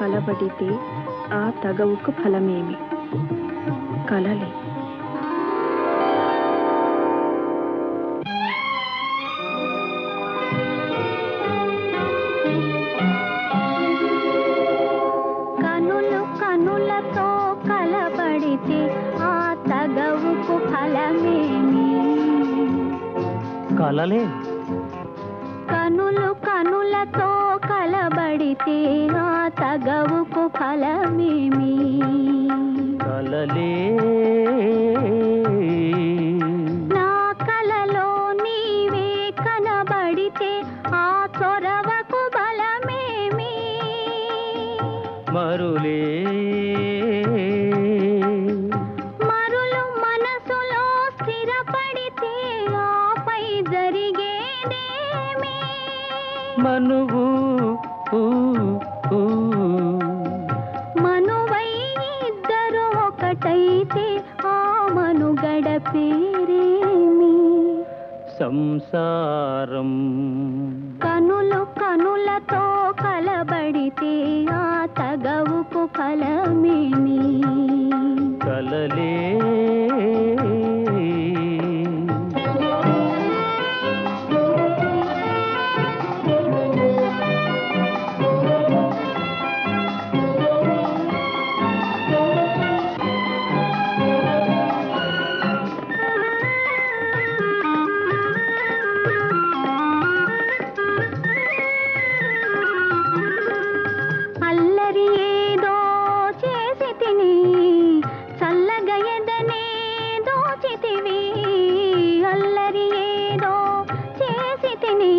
కలబడితే ఆ తగవుకు ఫలమేమి? కలలే. కనులు కనులతో కలబడితే ఆ తగవుకు ఫలమేమి? కలలే. కనులు కనులతో కలబడితే ఆ తగవుకు ఫలమేమి? కలలే. నా కలలో నీవే కనబడితే ఆ చొరవకు బలమేమి? మరులే. మరులు మనసులో స్థిరపడితే ఆపై జరిగేదేమి? మనువు మనువై ఇద్దరు ఒకటైతే ఆ మనుగడ పేరేమి? సంసారం. కనులు కనులతో కలబడితే ఆ తగవుకు ఫలమేమి? కలలే. అల్లరి ఏదో చేసి తిని చల్లగా ఎదనే దోచితివి. అల్లరి ఏదో చేసి తిని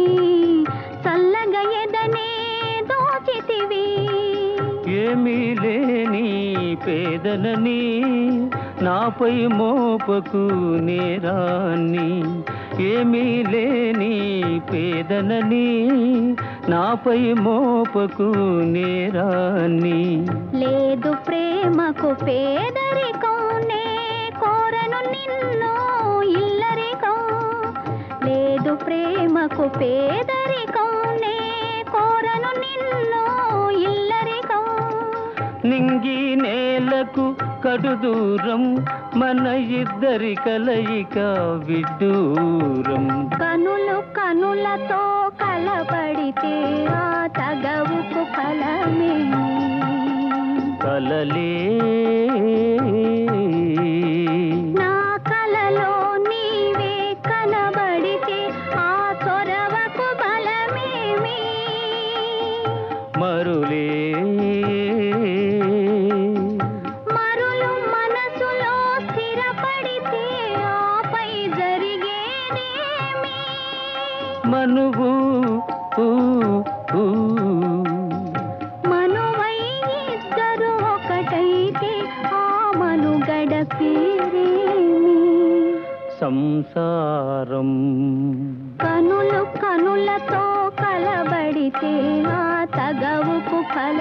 చల్లగా ఎదనే దోచితివి. ఏమీ లేని పేదనని నాపై మోపకు నేరాన్ని. ఏమీ లేని పేదనని నాపై మోపకు నేరాన్ని. లేదు ప్రేమకు పేదరికం, నే కోరను నిన్ను ఇల్లరికం. లేదు ప్రేమకు పేదరికం, నే కోరను నిన్ను ఇల్లరికం. నింగి నేలకు కడు దూరం, మన ఇద్దరి కలయిక విడ్డూరం. కనులు కనులతో కలబడితే ఆ తగవుకు ఫలమేమి? కలలే. నా కలలో నీవే కనబడితే ఆ చొరవకు బలమేమి? మరులే. మరులు మనసులో స్థిరపడితే ఆపై జరిగేదేమి? మనువు మనువై ఇద్దరు ఒకటైతే ఆ మనుగడ పేరేమి? సంసారం. కనులు కనులతో కలబడితే ఆ తగవుకు ఫల